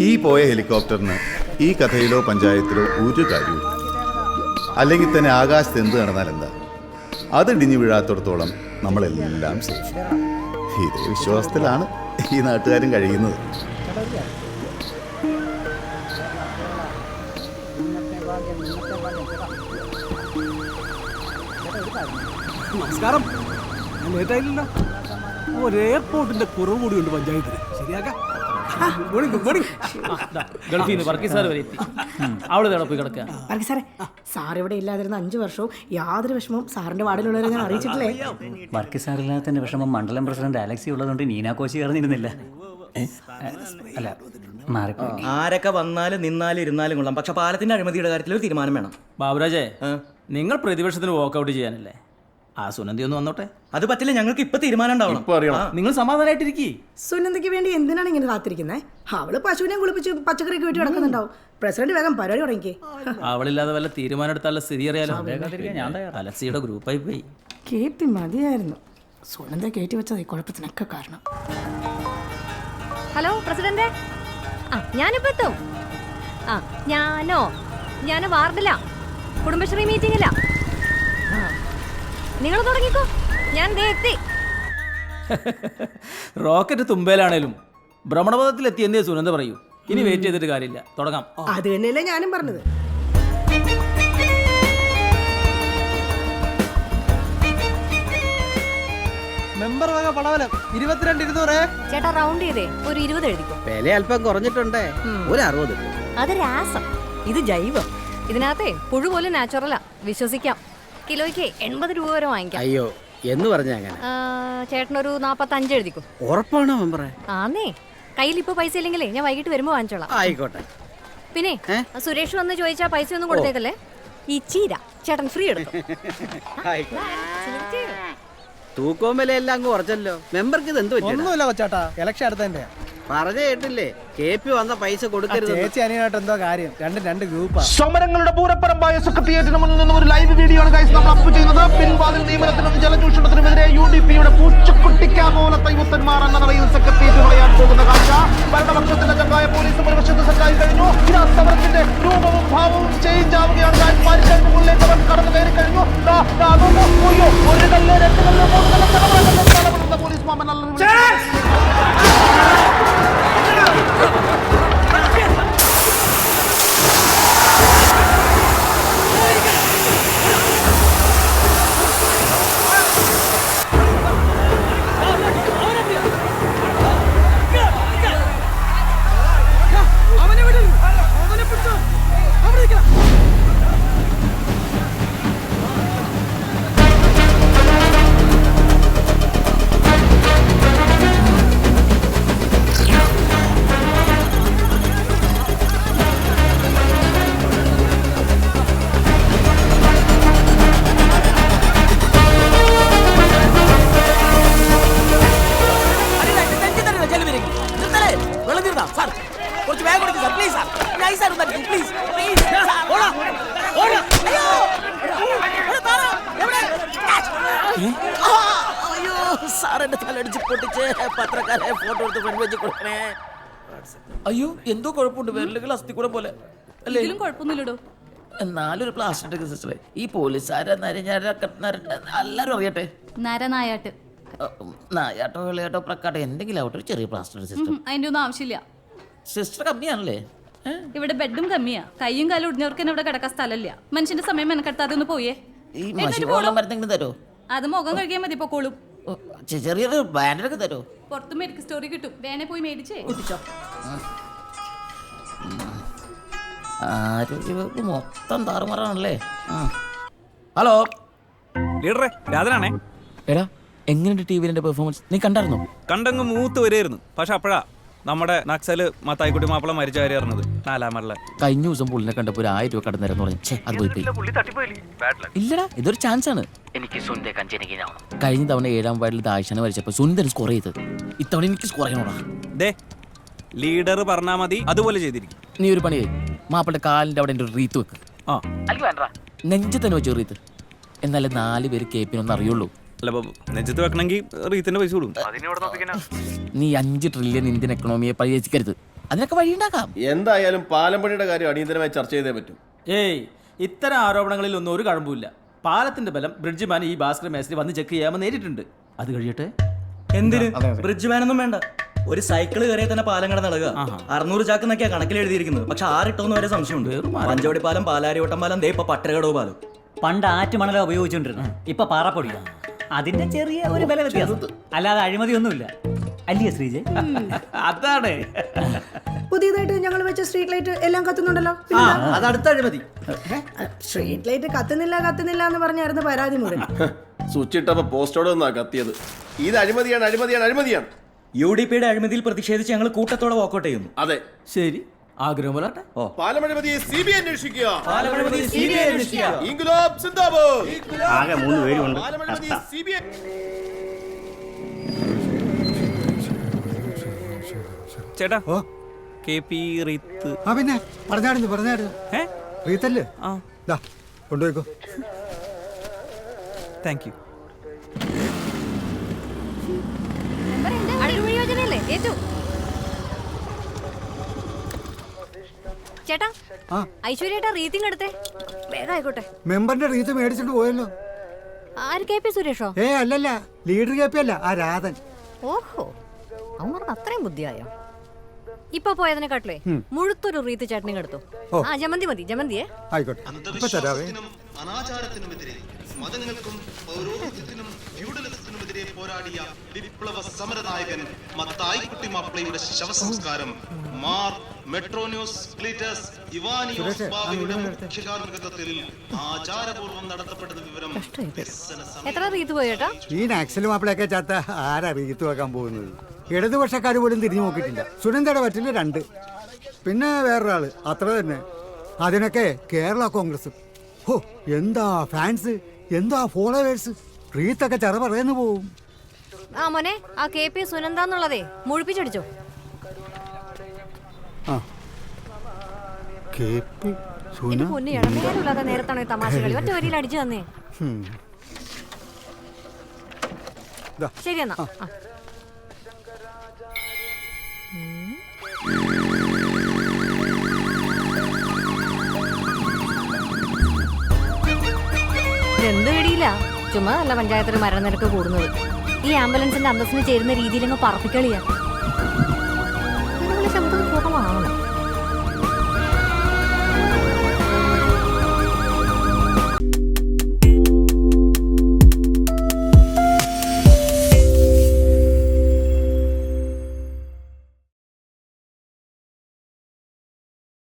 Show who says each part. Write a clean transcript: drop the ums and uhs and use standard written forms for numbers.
Speaker 1: ഈ പോയ ഹെലികോപ്റ്ററിന് ഈ കഥയിലോ പഞ്ചായത്തിലോ ഒരു കാര്യവും അല്ലെങ്കിൽ തന്നെ ആകാശത്ത് എന്ത് നടന്നാൽ എന്താ, അത് ഇടിഞ്ഞു വീഴാത്തിടത്തോളം നമ്മളെല്ലാം സേഫ്. ഇതേ വിശ്വാസത്തിലാണ് ഈ നാട്ടുകാരും കഴിയുന്നത്.
Speaker 2: നമസ്കാരം. ലേറ്റായില്ല, ഒരു എയർപോർട്ടിന്റെ കുറവ് കൂടിയുണ്ട് പഞ്ചായത്തിന്. ശരിയാക്കാം.
Speaker 3: ഗൾഫിൽ നിന്ന് വർക്കി സാർ വരെ എത്തി. അവിടെ പോയി കിടക്കുക.
Speaker 4: വർക്കി സാറേ, സാർ ഇവിടെ ഇല്ലാതിരുന്ന 5 വർഷവും യാതൊരു വിഷമവും സാറിന്റെ വാർഡിലുള്ളവരെ ഞാൻ അറിയിച്ചിട്ടില്ലേ.
Speaker 5: വർക്കി സാറില്ലാത്തതിന്റെ വിഷമം മണ്ഡലം പ്രസിഡന്റ് അലക്സി ഉള്ളതുകൊണ്ട് നീന കോശി അറിഞ്ഞിരുന്നില്ല. അല്ല, മാറിപ്പോയി.
Speaker 6: ആരൊക്കെ വന്നാലും നിന്നാലും ഇരുന്നാലും കൊള്ളാം, പക്ഷെ പാലത്തിന്റെ അഴിമതിയുടെ കാര്യത്തിൽ ഒരു തീരുമാനം വേണം.
Speaker 3: ബാബുരാജേ, നിങ്ങൾ പ്രതിപക്ഷത്തിന് വാക്കൗട്ട് ചെയ്യാനല്ലേ? ആ സുനന്ദി ഒന്ന് വന്നോട്ടെ.
Speaker 6: അത് പറ്റില്ല, ഞങ്ങൾക്ക് ഇപ്പൊ തീരുമാനം ഉണ്ടാവണം.
Speaker 3: നിങ്ങൾ സമാധാനമായിട്ടിരിക്കേ.
Speaker 4: സുനന്ദയ്ക്ക് വേണ്ടി എന്തിനാണ് ഇങ്ങനെ കാത്തിരിക്കുന്നത്? അവള് പശുവിനെ കുളിപ്പിച്ച് പച്ചക്കറിയൊക്കെ വെട്ടി കിടക്കുന്നുണ്ടാവും. പ്രസിഡന്റ് വേഗം പരിപാടി തുടങ്ങിക്കേ.
Speaker 3: അവളില്ലാതെ വല്ല തീരുമാനം എടുത്താലുള്ള സ്ഥിതി അറിയാലോ. അലക്സിയുടെ ഗ്രൂപ്പായി പോയി.
Speaker 4: കേപ്പി മതിയായിരുന്നു. സുനന്ദ കയറ്റി വെച്ചത് ഈ കുഴപ്പത്തിനൊക്കെ കാരണം.
Speaker 7: ഹലോ പ്രസിഡന്റ്, ഞാനിപ്പോ എത്തും. ഞാൻ വാർഡില്ല, കുടുംബശ്രീ മീറ്റിംഗില്ല. നിങ്ങൾ തുടങ്ങിക്കോ, ഞാൻ എത്തി.
Speaker 3: റോക്കറ്റ് തുമ്പയിലാണേലും ഭ്രമണപഥത്തിൽ എത്തിയെന്നേ സുനന്ദ പറയൂ. ഇനി വെയിറ്റ് ചെയ്തിട്ട് കാര്യമില്ല, തുടങ്ങാം.
Speaker 4: അത് തന്നെയല്ലേ ഞാനും പറഞ്ഞത്.
Speaker 2: മെമ്പർ വക പടവലം 22,200.
Speaker 7: ചേട്ടാ റൗണ്ട് ചെയ്തേ ഒരു 20 എഴുതിക്കോ.
Speaker 8: വില അല്പം കുറഞ്ഞിട്ടുണ്ട്, ഒരു 60.
Speaker 7: അത് രാസം, ഇത് ജൈവം. ഇതിനകത്തെ പുഴു പോലും നാച്ചുറലാ, വിശ്വസിക്കാം. കിലോയ്ക്ക് 80 രൂപ വരെ വാങ്ങിക്കാം.
Speaker 8: അയ്യോ, എന്ന് പറഞ്ഞ അങ്ങനെ.
Speaker 7: ചേട്ടനൊരു 45 എഴുതിക്കോ.
Speaker 8: ഉറപ്പാണോ മെമ്പറെ?
Speaker 7: ആന്നേ, കയ്യിൽ ഇപ്പൊ പൈസ ഇല്ലെങ്കിലേ ഞാൻ വൈകിട്ട് വരുമ്പോ വാങ്ങിച്ചോളാം.
Speaker 8: ആയിക്കോട്ടെ.
Speaker 7: പിന്നെ സുരേഷ് വന്ന് ചോദിച്ചാ പൈസ ഒന്നും കൊടുത്തേക്കല്ലേ. ഈ ചീര ചേട്ടൻ ഫ്രീ എടുക്കും.
Speaker 8: തൂക്കവും വിലയെല്ലാം അങ്ങ് കുറച്ചല്ലോ. മെമ്പർക്ക് ഇത് എന്ത് പറ്റും?
Speaker 2: ഒന്നുമില്ല കൊച്ചാട്ടാ, ഇലക്ഷൻ അടുത്തതിന്റെ
Speaker 8: പറഞ്ഞു കേട്ടില്ലേ, KP വന്ന പൈസ കൊടുക്കരുത്.
Speaker 2: ചേച്ചി അനിയായിട്ട് എന്തോ കാര്യം. രണ്ട് ഗ്രൂപ്പാ.
Speaker 9: സമരങ്ങളുടെ പൂരപ്പറമ്പായ സെക്രട്ടേറിയറ്റിന് മുന്നിൽ നിന്നും ഒരു ലൈവ് വീഡിയോ ആണ് ഗൈസ് നമ്മൾ അപ്പ് ചെയ്യുന്നത്. പിൻവാതിൽ നിയമനത്തിനും ജലചൂഷണത്തിനുമെതിരെ UDP-യുടെ പൂച്ചക്കുട്ടിക്കാപോലത്തെ യുവത്തന്മാർ എന്ന നിലയിൽ സെക്രട്ടേറിയറ്റ് വളയാൻ പോകുന്ന കാഴ്ച. ഭരണപക്ഷത്തിന്റെ ചങ്കായ പോലീസും ഒരു വശത്ത് സെറ്റായി കഴിഞ്ഞു. ഇതാ സമരത്തിന്റെ രൂപവും ഭാവവും ചേഞ്ച് ആവുകയാണ്. പാരിച്ചായ്ക്ക് മുന്നിലേക്ക് അവർ കടന്നു കയറി കഴിഞ്ഞു. ഒരു കല്ല്, 2 കല്ല്, 3 കല്ല് പോലീസ് മാമൻ
Speaker 3: അയ്യോ, എന്തോ കുഴപ്പമുണ്ട്. വിരലുകൾ അസ്ഥി കൂടെ പോലെ അല്ലേ?
Speaker 7: കുഴപ്പമൊന്നുമില്ലടോ.
Speaker 3: എന്നാലൊരു പ്ലാസ്റ്റിക് സിസ്റ്ററെ, ഈ പോലീസുകാരെ എല്ലാരും അറിയട്ടെ.
Speaker 7: നരനായാട്ട്,
Speaker 3: നായാട്ടോ വിളയാട്ടോ പ്രക്കാട്ടോ എന്തെങ്കിലും ആവട്ടെ, ഒരു ചെറിയ പ്ലാസ്റ്റിക് സിസ്റ്റം.
Speaker 7: അതിന്റെ ഒന്നും ആവശ്യമില്ല.
Speaker 3: സിസ്റ്റർ കമ്മിയാണല്ലേ?
Speaker 7: ഇവിടെ ബെഡും കമ്മിയാ. കയ്യും കാലും ഒടിഞ്ഞവർക്ക് ഇവിടെ കിടക്കാൻ സ്ഥലമില്ല. മനുഷ്യന്റെ സമയം മെനക്കെടുത്താതെ ഒന്ന് പോയേ.
Speaker 3: ഈ മഷിവെള്ളം മരുന്നെങ്കിലും തരോ?
Speaker 7: അത് മുഖം കഴിക്കാൻ മതി, പൊക്കോളും.
Speaker 3: ചെറിയൊരു ബാൻഡൊക്കെ തരോ?
Speaker 7: പുറത്ത് മെഡിക്കൽ സ്റ്റോറി കിട്ടും, വേണേ പോയി മേടിച്ചേ കുട്ടിച്ചോ.
Speaker 3: ആരോഗ്യവകുപ്പ് മൊത്തം താറുമാറാണല്ലേ. ഹലോ
Speaker 10: ലീഡറെ, രാജനാണേ.
Speaker 3: എടാ, എങ്ങനെയുണ്ട് ടിവിയിലെ പെർഫോമൻസ്? നീ കണ്ടായിരുന്നോ?
Speaker 10: കണ്ടങ്ങ് മൂത്ത് വരെയായിരുന്നു. പക്ഷെ അപ്പോഴാ നമ്മുടെ നക്സല് മത്തായിക്കുട്ടി മാപ്പിള മരിച്ച കാര്യം അറിഞ്ഞത്. 4-ാം മരല
Speaker 3: കഴിഞ്ഞ ദിവസം പുള്ളിനെ കണ്ടപ്പോൾ 1000 രൂപ കടന്നു പറഞ്ഞു. അത് പോയി ഇല്ലടാ, ഇതൊരു ചാൻസ് ആണ്. എനിക്ക് കഴിഞ്ഞ തവണ 7-ാം വാർഡിൽ ദാഴ്ചനെ വരച്ചപ്പോൾ സുന്ദരൻ സ്കോർ ചെയ്തത്. ഇത്തവണ എനിക്ക് സ്കോർ ചെയ്യണോടാ.
Speaker 10: ദേ, ലീഡർ പറഞ്ഞാൽ മതി, അതുപോലെ ചെയ്തിരിക്കും.
Speaker 3: നീ ഒരു പണി ചെയ്യ്, മാപ്പിളുടെ കാലിന്റെ അവിടെ ഒരു റീത്ത് വെക്ക്. നെഞ്ച് തന്നെ വെച്ചു റീത്ത്. എന്നാലേ 4 പേര് കേപ്പിനൊന്നും അറിയുള്ളൂ.
Speaker 10: അല്ല, നെഞ്ചത്ത് വെക്കണമെങ്കിൽ റീത്തിന്റെ പൈസ കൊടുക്കും.
Speaker 3: നീ 5 ട്രില്യൺ ഇന്ത്യൻ എക്കണോമിയെ പരിഹരിക്കരുത്. അതിനൊക്കെ വഴിയുണ്ടാക്കാം.
Speaker 11: എന്തായാലും പാലമ്പണിയുടെ കാര്യം അടിയന്തരമായി ചർച്ച ചെയ്തേ പറ്റും.
Speaker 2: ഏയ് ഇത്തരം ആരോപണങ്ങളിൽ ഒന്നും ഒരു കഴമ്പുമില്ല. പാലത്തിന്റെ ബലം ബ്രിഡ്ജ്മാൻ ഈ ഭാസ്കർ മേസ്ത്രി വന്ന് ചെക്ക് ചെയ്യാമെന്ന് നേരിട്ടുണ്ട്. അത് കഴിയട്ടെ.
Speaker 6: എന്തിന് ബ്രിഡ്ജ് മാനൊന്നും വേണ്ട. ഒരു സൈക്കിള് കയറിയ തന്നെ പാലം കട നടക്കുക. 600 ചാക്ക് എന്നൊക്കെയാ കണക്കിൽ എഴുതിയിരിക്കുന്നത്. പക്ഷെ 6 ഇട്ടോന്ന് വരെ സംശയമുണ്ട്. പഞ്ചവടി പാലം, പാലാരിവട്ടം പാലം, ദേ ഇപ്പൊ പട്ടരകടവ് പാലം.
Speaker 5: പണ്ട് ആറ്റുമണല ഉപയോഗിച്ചുകൊണ്ടിരുന്നു, ഇപ്പൊ പാറപ്പൊടിയാണ്. അതിന്റെ ചെറിയ ഒരു വില വ്യത്യാസം, അല്ലാതെ അഴിമതിയൊന്നുമില്ല. അല്ലയോ ശ്രീജയ്?
Speaker 2: അതാണ്
Speaker 4: പുതിയതായിട്ട് ഞങ്ങൾ വെച്ച സ്ട്രീറ്റ് ലൈറ്റ് എല്ലാം കത്തുന്നുണ്ടല്ലോ.
Speaker 8: അത് അടുത്ത അഴിമതി.
Speaker 4: സ്ട്രീറ്റ് ലൈറ്റ് കത്തുന്നില്ല എന്ന് പറഞ്ഞായിരുന്നു പരാതി മുഴുവൻ.
Speaker 11: സ്വിച്ച് ഇട്ടപ്പോ പോസ്റ്റോടെ ഒന്നാ കത്തിയത്. ഇത് അഴിമതിയാണ്, അഴിമതിയാണ്, അഴിമതിയാണ്.
Speaker 6: UDPയുടെ അഴിമതിയിൽ പ്രതിഷേധിച്ച് ഞങ്ങൾ കൂട്ടത്തോടെ വാക്കൗട്ട് ചെയ്യുന്നു.
Speaker 11: അതെ,
Speaker 2: ശരി. ആഗ്രഹം പോലാട്ടെ.
Speaker 11: പാലമഴിമതിയെ CBI അന്വേഷിക്കുക.
Speaker 6: CBI അന്വേഷിക്കുക.
Speaker 11: ഇൻക്ലാബ് സിന്ദാബാദ്.
Speaker 8: ആകെ 3 പേരുണ്ട്.
Speaker 11: പാലമഴിമതിയെ CBI.
Speaker 10: ചേട്ടാ KP റീത്ത്.
Speaker 2: പിന്നെ പറഞ്ഞായിരുന്നു റീത്തല്ലേ? കൊണ്ടുപോയിക്കോ.
Speaker 10: Thank you.
Speaker 7: അടിപൊളി യോജനയല്ലേ? ഏറ്റു ചേട്ടാ, ഐശ്വര്യേട്ടാ റീത്തിങ് എടുത്തേ, വേഗം ആയിക്കോട്ടെ.
Speaker 2: മെമ്പറിന്റെ റീത്ത് മേടിച്ചിട്ട് പോയല്ലോ.
Speaker 7: ആര് KP സുരേഷോ?
Speaker 2: അല്ലല്ല, ലീഡർ KP അല്ല, ആ രാധൻ.
Speaker 7: ഓഹോ, അവന്മാർക്ക് അത്രയും ബുദ്ധിയായോ? ഇപ്പൊ പോയതിനെക്കാട്ടിലേ മുഴുത്തൊരു റീത്ത് ചേട്ടനിങ് എടുത്തു. ആ ജമന്തി മതി, ജമന്തിയെ.
Speaker 2: ആയിക്കോട്ടെ, ഇപ്പൊ തരാവേ.
Speaker 9: അനാചാരത്തിനുമെതിരെ മതങ്ങൾക്കും പൗരോഹിത്യത്തിനും ഫ്യൂഡലിസത്തിനുമെതിരെ പോരാടിയ വിപ്ലവ സമരനായകൻ മത്തായിക്കുട്ടി മാപ്പിളയുടെ ശവസംസ്കാരം മാർ മെട്രോന്യൂസ് ക്ലീറ്റസ് ഇവാനിയോസ് ബാവയുടെ മുഖ്യ കാർമ്മികത്വത്തിൽ ആചാരപൂർവ്വം നടത്തപ്പെട്ട വിവരം
Speaker 7: എത്ര റീത്ത് പോയി ചേട്ടാ?
Speaker 2: ഈ നാക്സൽ മാപ്പിളയൊക്കെ ചാത്ത ആരാ റീത്ത് വെക്കാൻ പോകുന്നത്? ഇടതുപക്ഷക്കാർ പോലും തിരിഞ്ഞു നോക്കിയിട്ടില്ല. സുനന്ദയുടെ പറ്റില്ല 2, പിന്നെ വേറൊരാള്, അത്ര തന്നെ. അതിനൊക്കെ കേരള കോൺഗ്രസ്. ഹോ, എന്താ ഫാൻസ്, എന്താ ഫോളോവേഴ്സ്. റീത്തൊക്കെ ചെറ പറയുന്നു പോവും.
Speaker 7: ആ മോനെ, ആ KP സുനന്ദന്നുള്ളതേ മുഴിപ്പിച്ചടിച്ചോ. എന്റെ പൊന്നു ഇടനേരമില്ലാതെ നേരത്താണോ ഈ തമാശ കളി? ഒറ്റ വരിയിൽ അടിച്ചു തന്നേ. ശരി എന്നാ. എന്ത് പിടിയില്ല, ചുമ്മാ അല്ല പഞ്ചായത്തിൽ മരണനിരക്ക് കൂടുന്നത്. ഈ ആംബുലൻസിന്റെ അന്തസ്സിന് ചേരുന്ന രീതിയിൽ അങ്ങ് പറപ്പിക്കളിയാ. ശബ്ദം കുറവാ.